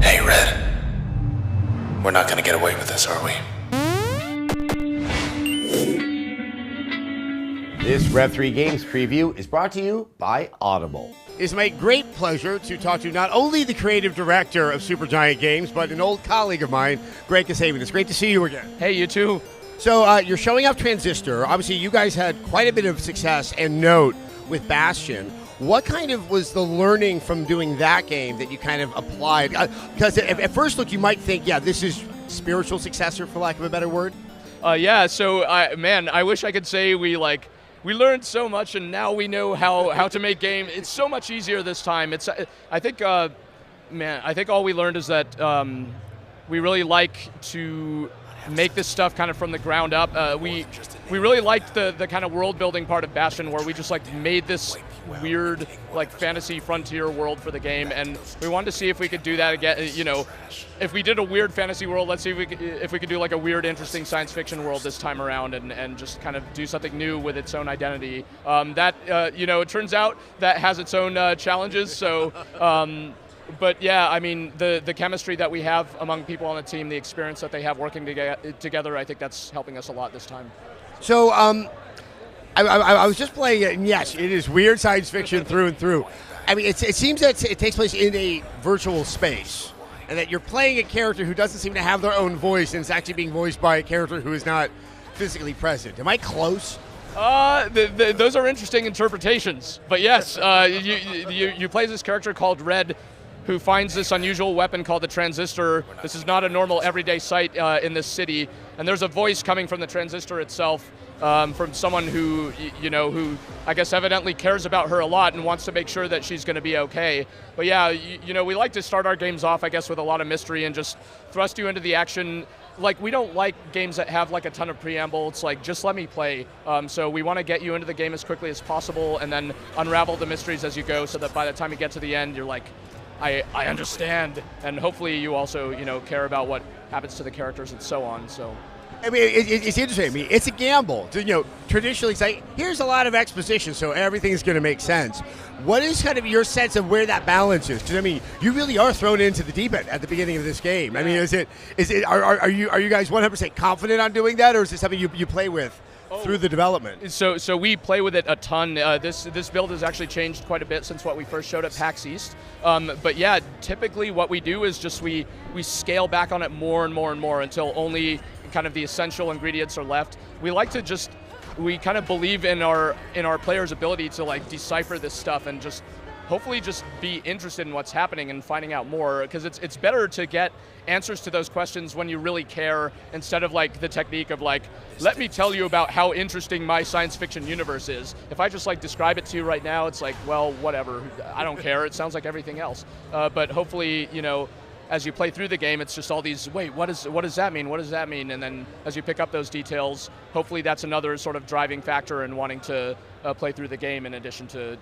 Hey, Red. We're not gonna get away with this, are we? This Rev 3 Games preview is brought to you by Audible. It's my great pleasure to talk to not only the creative director of Supergiant Games, but an old colleague of mine, Greg Kasabian. It's great to see you again. Hey, you too. So you're showing off Transistor. Obviously, you guys had quite a bit of success and note with Bastion. What kind of was the learning from doing that game that you kind of applied? Because at first look, you might think, yeah, this is spiritual successor, for lack of a better word. So I wish I could say we learned so much and now we know how to make game. It's so much easier this time. I think all we learned is that we really like to make this stuff kind of from the ground up. We really liked the kind of world building part of Bastion, where we just made this weird fantasy frontier world for the game, and we wanted to see if we could do that again. If we did a weird fantasy world, let's see if we could do a weird, interesting science fiction world this time around, and just kind of do something new with its own identity. It turns out that has its own challenges. So. But yeah, I mean, the chemistry that we have among people on the team, the experience that they have working together, I think that's helping us a lot this time. So I was just playing it, and yes, it is weird science fiction through and through. I mean, it seems that it takes place in a virtual space, and that you're playing a character who doesn't seem to have their own voice, and it's actually being voiced by a character who is not physically present. Am I close? Those are interesting interpretations. But yes, you play this character called Red, who finds this unusual weapon called the Transistor. This is not a normal everyday sight in this city, and there's a voice coming from the Transistor itself, from someone who I guess evidently cares about her a lot and wants to make sure that she's going to be okay. But yeah, we like to start our games off, I guess, with a lot of mystery and just thrust you into the action. We don't like games that have a ton of preamble. It's just let me play. So we want to get you into the game as quickly as possible and then unravel the mysteries as you go, so that by the time you get to the end, you're like, I understand, and hopefully you also care about what happens to the characters and so on. So, I mean, it's interesting. I mean, it's a gamble. Traditionally, it's here's a lot of exposition, so everything's going to make sense. What is kind of your sense of where that balance is? Because I mean, you really are thrown into the deep end at the beginning of this game. I mean, are you guys 100% confident on doing that, or is it something you play with through the development? So we play with it a ton. This build has actually changed quite a bit since what we first showed at PAX East. But yeah, typically what we do is just we scale back on it more and more and more until only kind of the essential ingredients are left. We kind of believe in our players' ability to decipher this stuff and just hopefully just be interested in what's happening and finding out more, because it's better to get answers to those questions when you really care, instead of the technique of let me tell you about how interesting my science fiction universe is. If I just describe it to you right now, it's well, whatever, I don't care, it sounds like everything else. But hopefully, as you play through the game, it's just all these, wait, what does that mean? What does that mean? And then as you pick up those details, hopefully that's another sort of driving factor in wanting to play through the game, in addition to,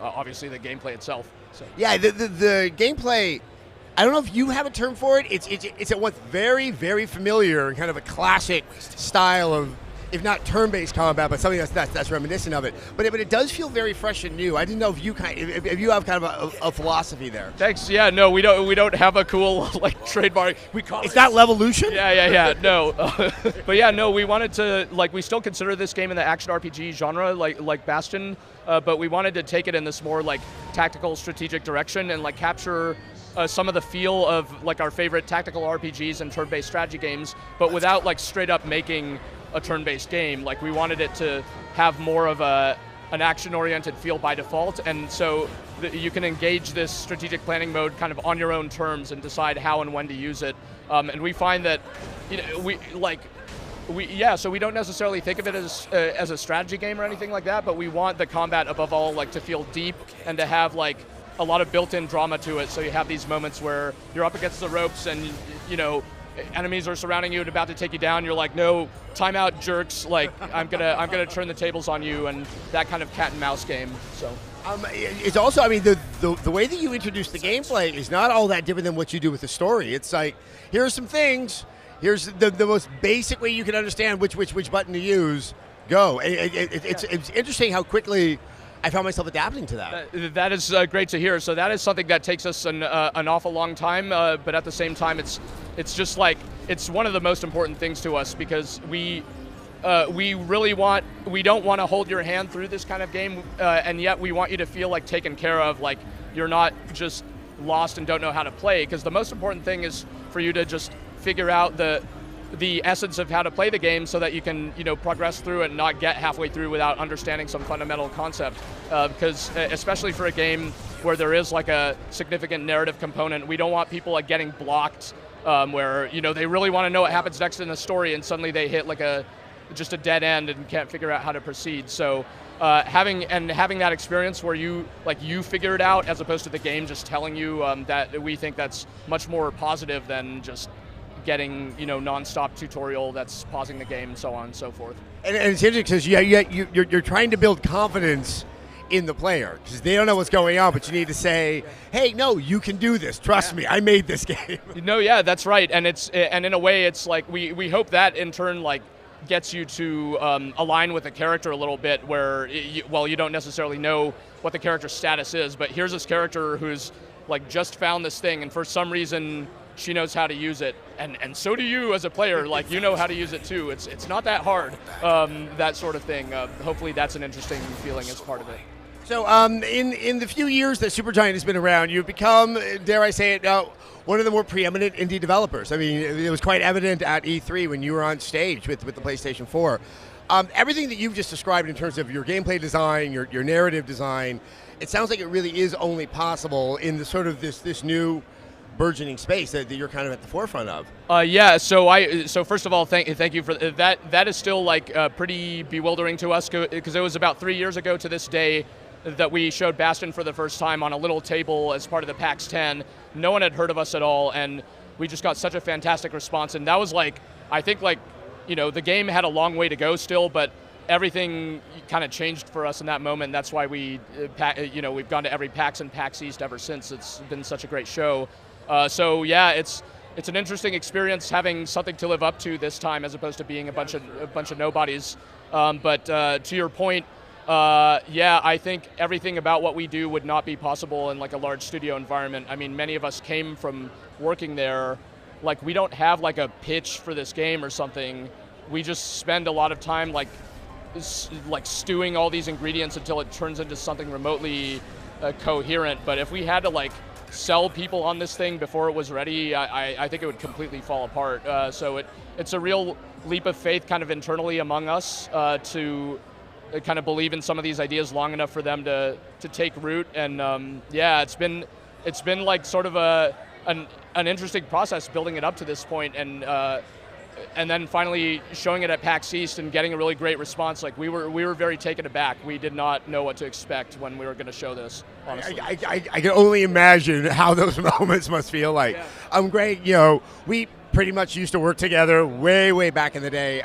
obviously the gameplay itself. So. Yeah, the gameplay, I don't know if you have a term for it. It's at once very, very familiar and kind of a classic style of, if not turn-based combat, but something that's reminiscent of it. But it does feel very fresh and new. I didn't know if you have kind of a philosophy there. Thanks. Yeah. No, we don't have a cool trademark. We call it's not Levolution. Yeah. No. But yeah, no. We wanted to we still consider this game in the action RPG genre, like Bastion, but we wanted to take it in this more tactical, strategic direction and capture some of the feel of our favorite tactical RPGs and turn-based strategy games, but without straight up making a turn-based game. We wanted it to have more of an action-oriented feel by default, and so you can engage this strategic planning mode kind of on your own terms and decide how and when to use it. And we find that so we don't necessarily think of it as a strategy game or anything like that, but we want the combat above all to feel deep and to have a lot of built-in drama to it. So you have these moments where you're up against the ropes and enemies are surrounding you and about to take you down. You're like, no, time out, jerks. I'm gonna turn the tables on you, and that kind of cat and mouse game. So. It's also, I mean, the way that you introduce the gameplay is not all that different than what you do with the story. It's here are some things. Here's the most basic way you can understand which button to use. Go. It's interesting how quickly I found myself adapting to that. That is great to hear. So that is something that takes us an awful long time, but at the same time, it's just like, it's one of the most important things to us, because we don't want to hold your hand through this kind of game, and yet we want you to feel like taken care of, like you're not just lost and don't know how to play, because the most important thing is for you to just figure out the essence of how to play the game, so that you can, progress through it and not get halfway through without understanding some fundamental concept. Because especially for a game where there is like a significant narrative component, we don't want people like getting blocked, where they really want to know what happens next in the story, and suddenly they hit like just a dead end and can't figure out how to proceed. So having that experience where you figure it out, as opposed to the game just telling you, that we think that's much more positive than just getting non-stop tutorial that's pausing the game, and so on and so forth. And it's interesting because you're trying to build confidence in the player, because they don't know what's going on, but you need to say, hey, no, you can do this, trust me, I made this game. No, yeah, that's right. And in a way, it's like we hope that in turn like gets you to align with the character a little bit, where you don't necessarily know what the character's status is, but here's this character who's like just found this thing, and for some reason she knows how to use it, and so do you as a player, like you know how to use it too. It's not that hard, that sort of thing. Hopefully that's an interesting feeling as part of it. So in the few years that Supergiant has been around, you've become, dare I say it, one of the more preeminent indie developers. I mean, it was quite evident at E3 when you were on stage with the PlayStation 4. Everything that you've just described in terms of your gameplay design, your narrative design, it sounds like it really is only possible in the sort of this new burgeoning space that you're kind of at the forefront of. Yeah. So first of all, thank you for that. That is still like pretty bewildering to us, because it was about 3 years ago to this day that we showed Bastion for the first time on a little table as part of the PAX 10. No one had heard of us at all, and we just got such a fantastic response. And that was like, I think like, the game had a long way to go still, but everything kind of changed for us in that moment. That's why we've gone to every PAX and PAX East ever since. It's been such a great show. So yeah, it's an interesting experience having something to live up to this time, as opposed to being a bunch of nobodies. But to your point, yeah, I think everything about what we do would not be possible in like a large studio environment. I mean, many of us came from working there. Like, we don't have like a pitch for this game or something. We just spend a lot of time like stewing all these ingredients until it turns into something remotely coherent. But if we had to like sell people on this thing before it was ready, I think it would completely fall apart. So it's a real leap of faith kind of internally among us to kind of believe in some of these ideas long enough for them to take root. And yeah, it's been like sort of an interesting process building it up to this point, and then finally showing it at PAX East and getting a really great response. Like we were very taken aback. We did not know what to expect when we were going to show this, honestly. I can only imagine how those moments must feel like. Yeah. Greg, we pretty much used to work together way back in the day.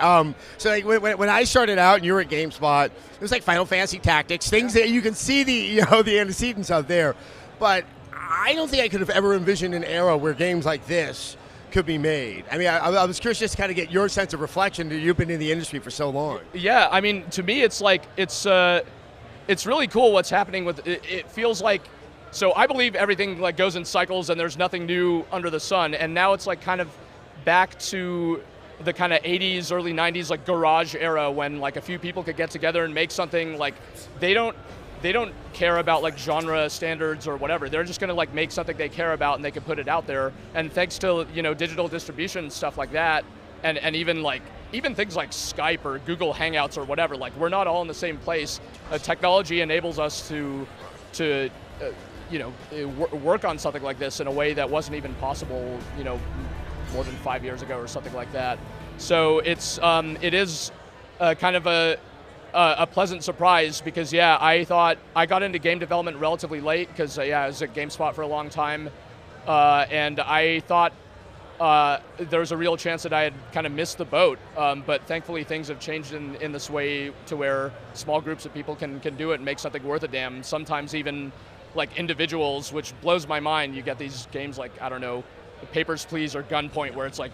So like when I started out and you were at GameSpot, it was like Final Fantasy Tactics, things that you can see the antecedents of there. But I don't think I could have ever envisioned an era where games like this could be made. I mean, I was curious just to kind of get your sense of reflection. You've been in the industry for so long. Yeah, I mean, to me, it's like it's really cool what's happening with it. It feels like, so I believe everything like goes in cycles and there's nothing new under the sun. And now it's like kind of back to the kind of 80s, early 90s like garage era, when like a few people could get together and make something. Like they don't care about like genre standards or whatever. They're just going to like make something they care about and they can put it out there. And thanks to digital distribution, stuff like that, and even things like Skype or Google Hangouts or whatever, like we're not all in the same place. Technology enables us to work on something like this in a way that wasn't even possible more than 5 years ago or something like that. So it is kind of a pleasant surprise, because yeah, I thought I got into game development relatively late, because I was at GameSpot for a long time, and I thought there was a real chance that I had kind of missed the boat, but thankfully things have changed in this way to where small groups of people can do it and make something worth a damn, sometimes even like individuals, which blows my mind. You get these games like, I don't know, Papers, Please or Gunpoint, where it's like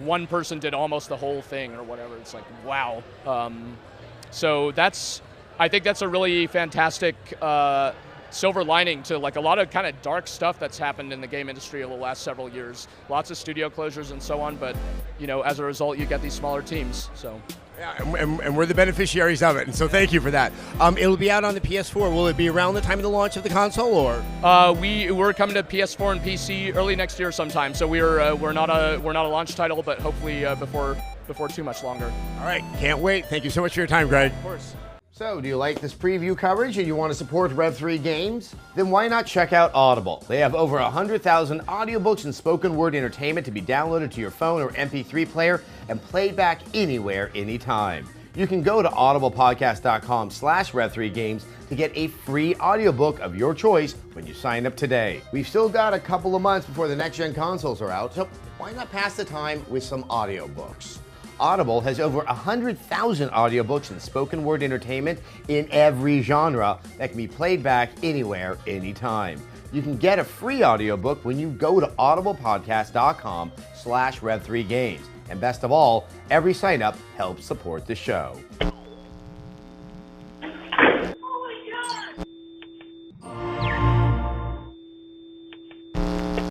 one person did almost the whole thing or whatever. It's like, wow. So that's I think that's a really fantastic silver lining to like a lot of kind of dark stuff that's happened in the game industry over the last several years. Lots of studio closures and so on, but as a result, you get these smaller teams. So. Yeah, and we're the beneficiaries of it, and so thank you for that. It'll be out on the PS4. Will it be around the time of the launch of the console, or? We're coming to PS4 and PC early next year sometime. So we're not a launch title, but hopefully before too much longer. All right, can't wait. Thank you so much for your time, Greg. Of course. So, do you like this preview coverage and you want to support Rev3 Games? Then why not check out Audible? They have over 100,000 audiobooks and spoken word entertainment to be downloaded to your phone or MP3 player and played back anywhere, anytime. You can go to audiblepodcast.com/Rev3Games to get a free audiobook of your choice when you sign up today. We've still got a couple of months before the next-gen consoles are out, so why not pass the time with some audiobooks? Audible has over 100,000 audiobooks and spoken word entertainment in every genre that can be played back anywhere, anytime. You can get a free audiobook when you go to audiblepodcast.com/Rev3Games. And best of all, every sign up helps support the show.